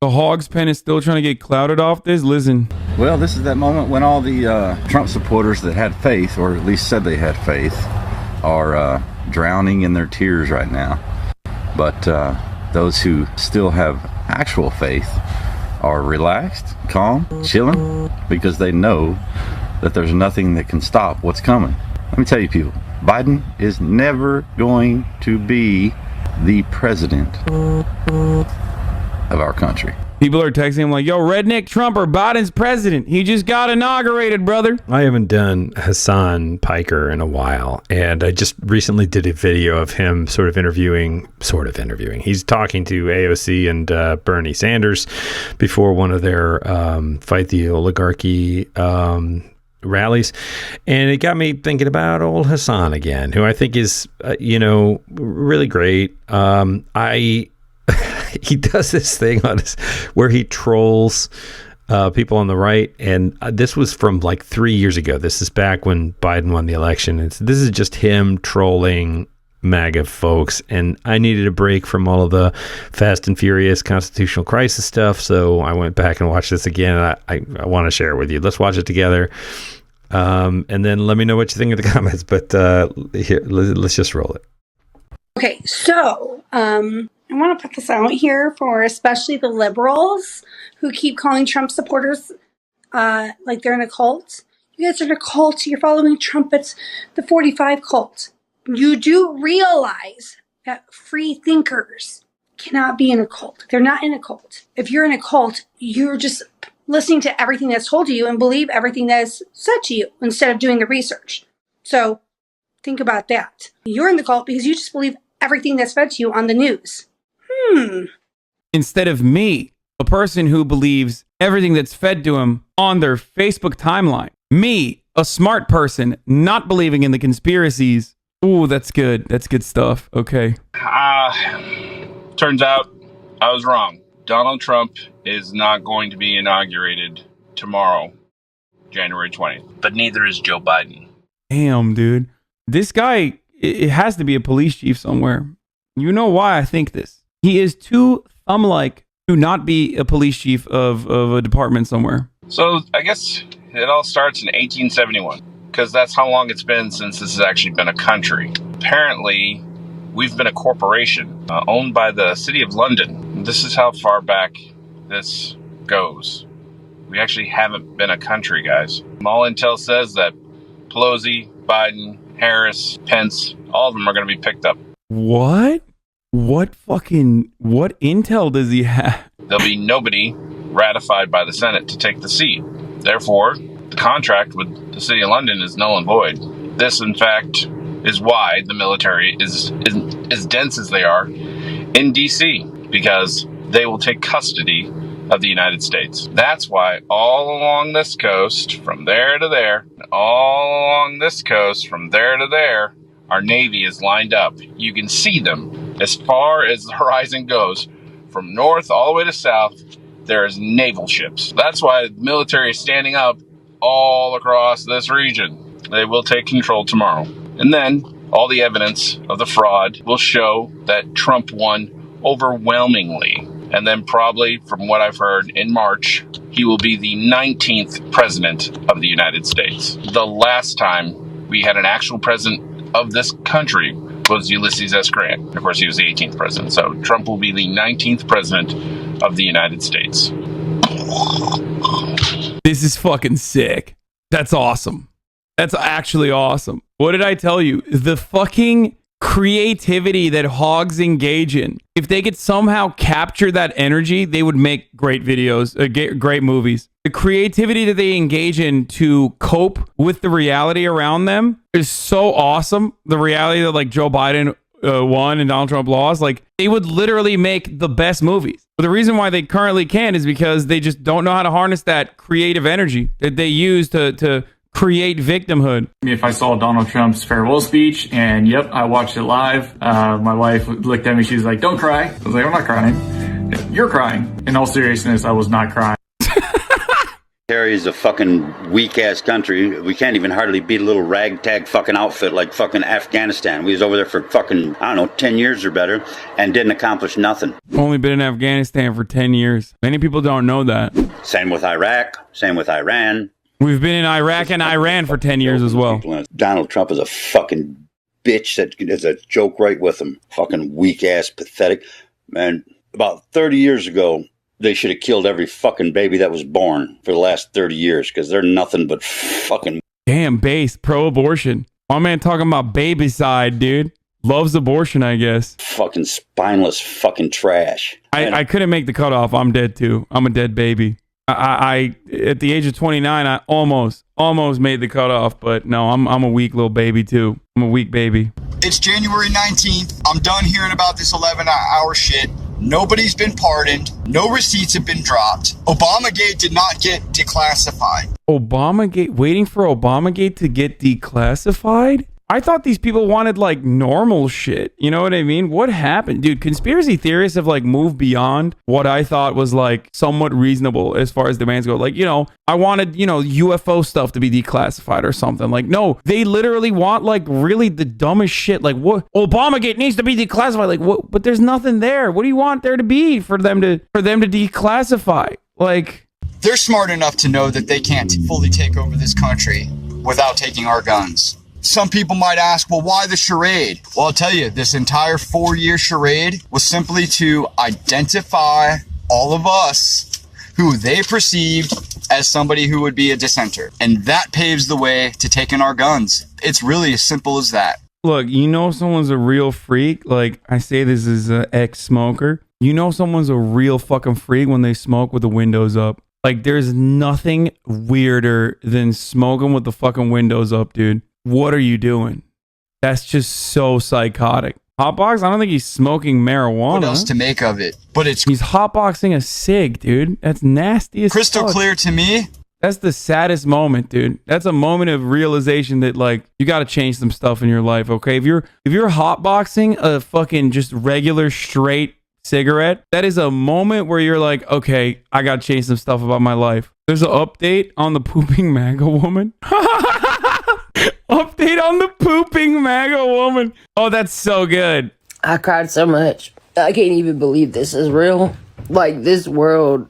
The Hogs pen is still trying to get clouded off this? Listen. Well, this is that moment when all the Trump supporters that had faith, or at least said they had faith, are drowning in their tears right now. But those who still have actual faith are relaxed, calm, chilling, because they know that there's nothing that can stop what's coming. Let me tell you, people, Biden is never going to be the president of our country. People are texting him like, yo, redneck Trump or Biden's president. He just got inaugurated, brother. I haven't done Hasan Piker in a while, and I just recently did a video of him sort of interviewing. He's talking to AOC and Bernie Sanders before one of their Fight the Oligarchy rallies, and it got me thinking about old Hasan again, who I think is, really great. He does this thing where he trolls people on the right, and this was from like 3 years ago. This is back when Biden won the election. This is just him trolling MAGA folks, and I needed a break from all of the Fast and Furious constitutional crisis stuff, so I went back and watched this again, and I want to share it with you. Let's watch it together, and then let me know what you think in the comments. But here, let's just roll it. Okay, so I want to put this out here for especially the liberals who keep calling Trump supporters like they're in a cult. You guys are in a cult. You're following Trump. It's the 45 cult. You do realize that free thinkers cannot be in a cult. They're not in a cult. If you're in a cult, you're just listening to everything that's told to you and believe everything that is said to you instead of doing the research. So think about that. You're in the cult because you just believe everything that's fed to you on the news. Instead of me, a person who believes everything that's fed to him on their Facebook timeline. Me, a smart person, not believing in the conspiracies. Ooh, that's good. That's good stuff. Okay. Turns out I was wrong. Donald Trump is not going to be inaugurated tomorrow, January 20th. But neither is Joe Biden. Damn, dude. This guy, it has to be a police chief somewhere. You know why I think this? He is too thumb-like to not be a police chief of a department somewhere. So I guess it all starts in 1871, because that's how long it's been since this has actually been a country. Apparently, we've been a corporation owned by the city of London. This is how far back this goes. We actually haven't been a country, guys. All intel says that Pelosi, Biden, Harris, Pence, all of them are going to be picked up. What? What intel does he have? There'll be nobody ratified by the Senate to take the seat. Therefore, the contract with the city of London is null and void. This, in fact, is why the military is as dense as they are in D.C., because they will take custody of the United States. That's why all along this coast, from there to there, all along this coast, from there to there, our Navy is lined up. You can see them as far as the horizon goes. From north all the way to south, there's naval ships. That's why the military is standing up all across this region. They will take control tomorrow. And then all the evidence of the fraud will show that Trump won overwhelmingly. And then probably, from what I've heard, in March, he will be the 19th president of the United States. The last time we had an actual president of this country was Ulysses S. Grant. Of course, he was the 18th president. So Trump will be the 19th president of the United States. This is fucking sick. That's awesome. That's actually awesome. What did I tell you? The fucking creativity that hogs engage in. If they could somehow capture that energy, they would make great videos, great movies. The creativity that they engage in to cope with the reality around them is so awesome. The reality that like Joe Biden won and Donald Trump lost, like they would literally make the best movies. But the reason why they currently can't is because they just don't know how to harness that creative energy that they use to create victimhood. If I saw Donald Trump's farewell speech, and yep, I watched it live. My wife looked at me, she was like, "Don't cry." I was like, "I'm not crying." "You're crying." In all seriousness, I was not crying. military is a fucking weak-ass country. We can't even hardly beat a little ragtag fucking outfit like fucking Afghanistan. We was over there for fucking, I don't know, 10 years or better and didn't accomplish nothing. Only been in Afghanistan for 10 years. Many people don't know that. Same with Iraq. Same with Iran. We've been in Iraq and Iran for 10 years as well. Donald Trump is a fucking bitch that is a joke right with him. Fucking weak-ass, pathetic. Man, about 30 years ago, they should have killed every fucking baby that was born for the last 30 years because they're nothing but fucking... Damn, base, pro-abortion. My man talking about baby side, dude. Loves abortion, I guess. Fucking spineless fucking trash. I couldn't make the cutoff. I'm dead, too. I'm a dead baby. I at the age of 29, I almost made the cutoff, but no, I'm a weak little baby, too. I'm a weak baby. It's January 19th. I'm done hearing about this 11-hour shit. Nobody's been pardoned. No receipts have been dropped. Obamagate did not get declassified. Obamagate, waiting for Obamagate to get declassified? I thought these people wanted like normal shit. You know what I mean? What happened? Dude, conspiracy theorists have like moved beyond what I thought was like somewhat reasonable as far as demands go. Like, you know, I wanted, you know, UFO stuff to be declassified or something. Like, no, they literally want like really the dumbest shit. Like, what? Obamagate needs to be declassified. Like, what? But there's nothing there. What do you want there to be for them to declassify? Like, they're smart enough to know that they can't fully take over this country without taking our guns. Some people might ask, well, why the charade? Well, I'll tell you, this entire 4-year charade was simply to identify all of us who they perceived as somebody who would be a dissenter. And that paves the way to taking our guns. It's really as simple as that. Look, you know someone's a real freak. Like, I say this as an ex-smoker. You know someone's a real fucking freak when they smoke with the windows up. Like, there's nothing weirder than smoking with the fucking windows up, dude. What are you doing? That's just so psychotic. Hotbox? I don't think he's smoking marijuana. What else to make of it? But he's hotboxing a cig, dude. That's nasty as crystal fuck. Clear to me. That's the saddest moment, dude. That's a moment of realization that like you got to change some stuff in your life, okay? If you're hotboxing a fucking just regular straight cigarette, that is a moment where you're like, okay, I got to change some stuff about my life. There's an update on the pooping MAGA woman. Update on the pooping MAGA woman. Oh, that's so good. I cried so much. I can't even believe this is real. Like, this world,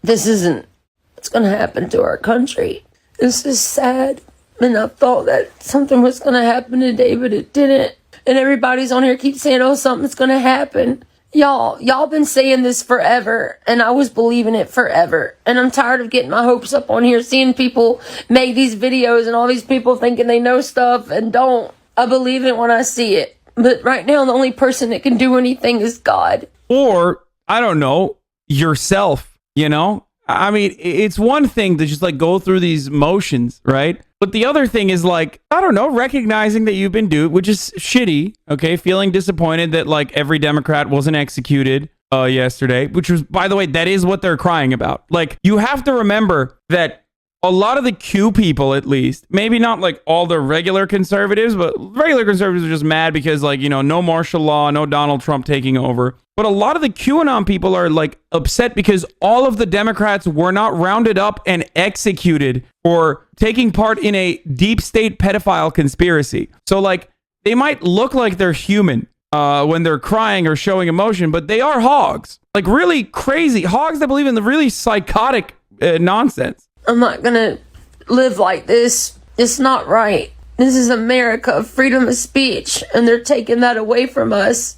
this isn't what's going to happen to our country. This is sad. And I thought that something was going to happen today, but it didn't. And everybody's on here keeps saying, oh, something's going to happen. Y'all been saying this forever, and I was believing it forever. And I'm tired of getting my hopes up on here, seeing people make these videos and all these people thinking they know stuff and don't. I believe it when I see it. But right now, the only person that can do anything is God. Or, I don't know, yourself, you know? I mean, it's one thing to just like go through these motions, right? But the other thing is like, I don't know, recognizing that you've been duped, which is shitty, okay? Feeling disappointed that like every Democrat wasn't executed yesterday, which was, by the way, that is what they're crying about. Like, you have to remember that a lot of the Q people, at least, maybe not like all the regular conservatives, but regular conservatives are just mad because like, you know, no martial law, no Donald Trump taking over. But a lot of the QAnon people are like upset because all of the Democrats were not rounded up and executed for taking part in a deep state pedophile conspiracy. So like they might look like they're human when they're crying or showing emotion, but they are hogs. Like really crazy hogs that believe in the really psychotic nonsense. I'm not going to live like this. It's not right. This is America, freedom of speech, and they're taking that away from us.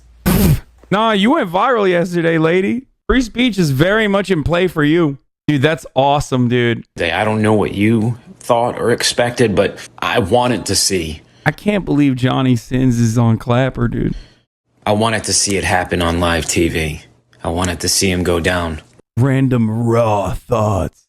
Nah, you went viral yesterday, lady. Free speech is very much in play for you. Dude, that's awesome, dude. I don't know what you thought or expected, but I wanted to see. I can't believe Johnny Sins is on Clapper, dude. I wanted to see it happen on live TV. I wanted to see him go down. Random raw thoughts.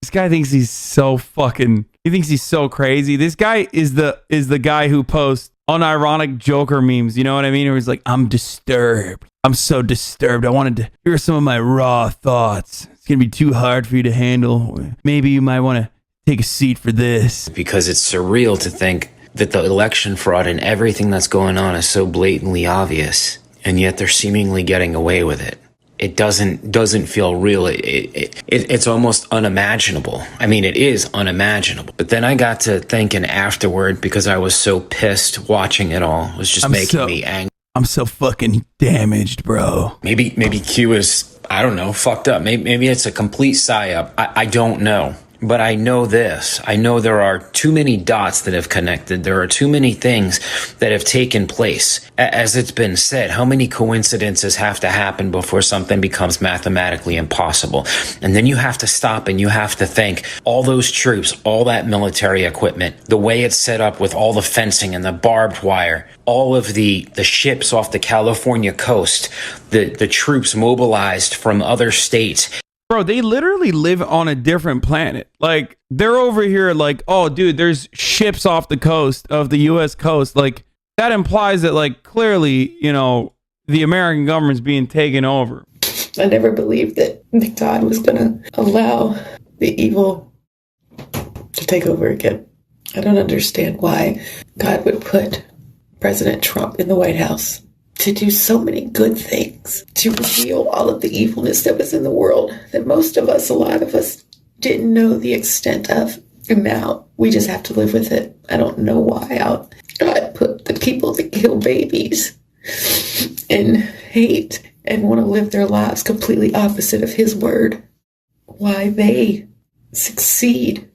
This guy thinks he's so fucking... He thinks he's so crazy. This guy is the guy who posts unironic Joker memes, you know what I mean? Where he's like, I'm disturbed. I'm so disturbed. I wanted to hear some of my raw thoughts. It's going to be too hard for you to handle. Maybe you might want to take a seat for this. Because it's surreal to think that the election fraud and everything that's going on is so blatantly obvious, and yet they're seemingly getting away with it. it doesn't feel real. It's almost unimaginable. I mean, it is unimaginable. But then I got to thinking afterward, because I was so pissed watching it all. It was just making me angry. I'm so fucking damaged, bro. Maybe Q is, I don't know, fucked up. Maybe it's a complete psyop. I don't know. But I know this. I know there are too many dots that have connected. There are too many things that have taken place. As it's been said, how many coincidences have to happen before something becomes mathematically impossible? And then you have to stop and you have to think, all those troops, all that military equipment, the way it's set up with all the fencing and the barbed wire, all of the ships off the California coast, the troops mobilized from other states. Bro, they literally live on a different planet. Like, they're over here like, oh, dude, there's ships off the coast of the U.S. coast. Like, that implies that, like, clearly, you know, the American government's being taken over. I never believed that God was going to allow the evil to take over again. I don't understand why God would put President Trump in the White House to do so many good things, to reveal all of the evilness that was in the world that most of us, a lot of us, didn't know the extent of. And now we just have to live with it. I don't know why God put the people that kill babies and hate and want to live their lives completely opposite of his word, why they succeed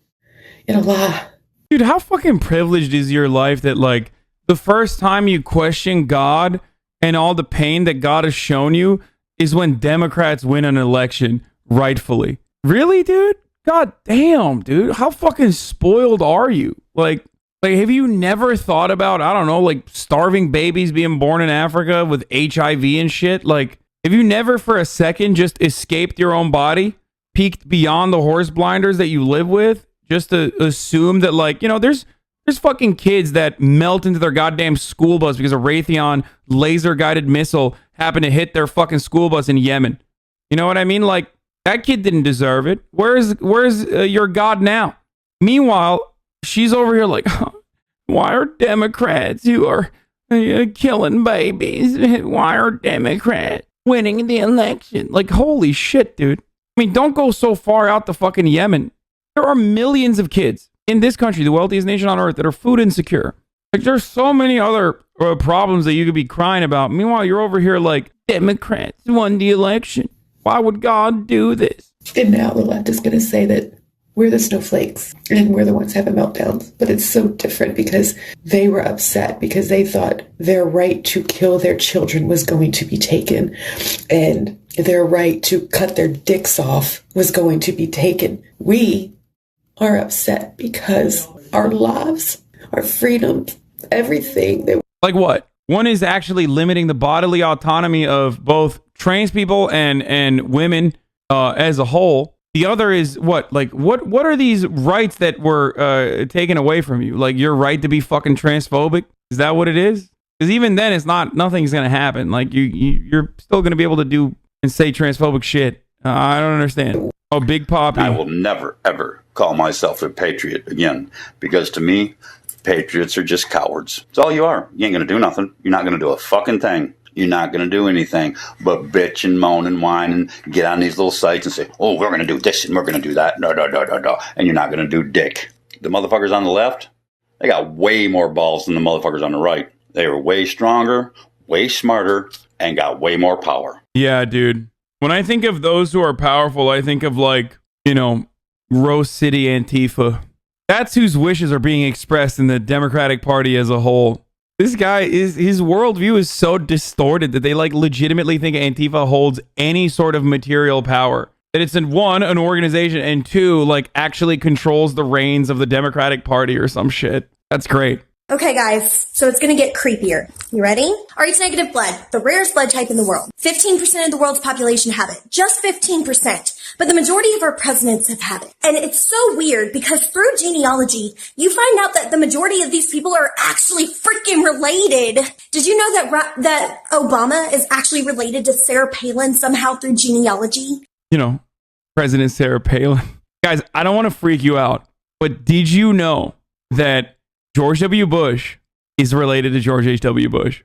in a lie. Dude, how fucking privileged is your life that, like, the first time you question God and all the pain that God has shown you is when Democrats win an election rightfully? Really, dude? God damn, dude. How fucking spoiled are you? Like, have you never thought about, I don't know, like, starving babies being born in Africa with HIV and shit? Like, have you never for a second just escaped your own body, peeked beyond the horse blinders that you live with, just to assume that, like, you know, there's fucking kids that melt into their goddamn school bus because a Raytheon laser-guided missile happened to hit their fucking school bus in Yemen. You know what I mean? Like, that kid didn't deserve it. Where's your God now? Meanwhile, she's over here like, why are Democrats who are killing babies? Why are Democrats winning the election? Like, holy shit, dude. I mean, don't go so far out to fucking Yemen. There are millions of kids in this country, the wealthiest nation on earth, that are food insecure. Like, there's so many other problems that you could be crying about. Meanwhile, you're over here like, Democrats won the election. Why would God do this? And now the left is going to say that we're the snowflakes and we're the ones having meltdowns. But it's so different because they were upset because they thought their right to kill their children was going to be taken. And their right to cut their dicks off was going to be taken. We are upset because our lives, our freedom, everything. Like what? One is actually limiting the bodily autonomy of both trans people and women as a whole. The other is what? Like, what are these rights that were taken away from you? Like, your right to be fucking transphobic? Is that what it is? Because even then, it's not. Nothing's gonna happen. Like, you're still gonna be able to do and say transphobic shit. I don't understand. Oh, Big Poppy. I will never, ever call myself a patriot again, because to me, patriots are just cowards. It's all you are. You ain't going to do nothing. You're not going to do a fucking thing. You're not going to do anything but bitch and moan and whine and get on these little sites and say, oh, we're going to do this and we're going to do that. No. And you're not going to do dick. The motherfuckers on the left, they got way more balls than the motherfuckers on the right. They were way stronger, way smarter, and got way more power. Yeah, dude. When I think of those who are powerful, I think of, like, you know, Rose City Antifa. That's whose wishes are being expressed in the Democratic Party as a whole. This guy his worldview is so distorted that they, like, legitimately think Antifa holds any sort of material power. That it's, one, an organization, and two, like, actually controls the reins of the Democratic Party or some shit. That's great. Okay, guys, so it's gonna get creepier. You ready? Rh-negative blood, the rarest blood type in the world. 15% of the world's population have it. Just 15%. But the majority of our presidents have had it. And it's so weird because through genealogy, you find out that the majority of these people are actually freaking related. Did you know that Obama is actually related to Sarah Palin somehow through genealogy? You know, President Sarah Palin. Guys, I don't want to freak you out, but did you know that George W. Bush is related to George H.W. Bush?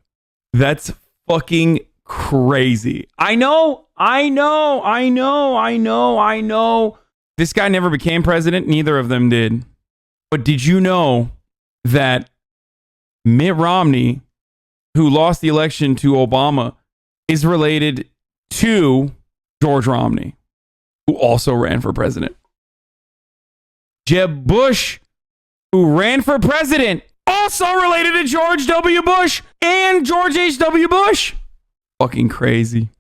That's fucking crazy. I know. This guy never became president. Neither of them did. But did you know that Mitt Romney, who lost the election to Obama, is related to George Romney, who also ran for president? Jeb Bush, who ran for president, also related to George W. Bush and George H.W. Bush. Fucking crazy.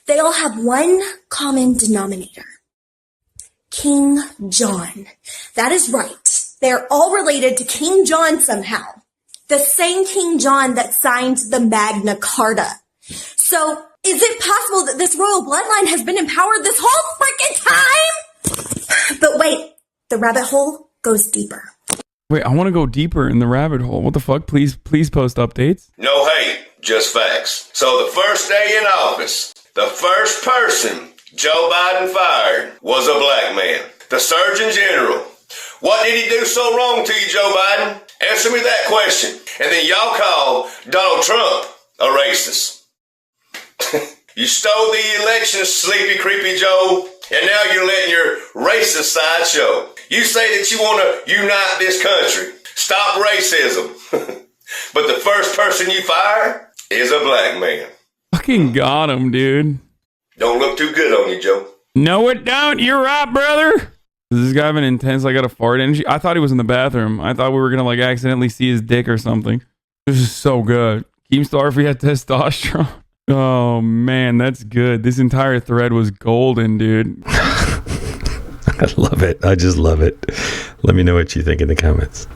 They all have one common denominator. King John. That is right. They're all related to King John somehow. The same King John that signed the Magna Carta. So, is it possible that this royal bloodline has been empowered this whole freaking time? But wait, the rabbit hole goes deeper. Wait, I want to go deeper in the rabbit hole. What the fuck? Please post updates. No hate, just facts. So the first day in office, the first person Joe Biden fired was a black man. The Surgeon General. What did he do so wrong to you, Joe Biden? Answer me that question. And then y'all call Donald Trump a racist. You stole the election, sleepy, creepy Joe, and now you're letting your racist side show. You say that you want to unite this country. Stop racism. But the first person you fire is a black man. Fucking got him, dude. Don't look too good on you, Joe. No, it don't. You're right, brother. Does this guy have an intense, like, got a fart energy? I thought he was in the bathroom. I thought we were going to, like, accidentally see his dick or something. This is so good. Keemstar if he had testosterone. Oh, man, that's good. This entire thread was golden, dude. I love it. I just love it. Let me know what you think in the comments.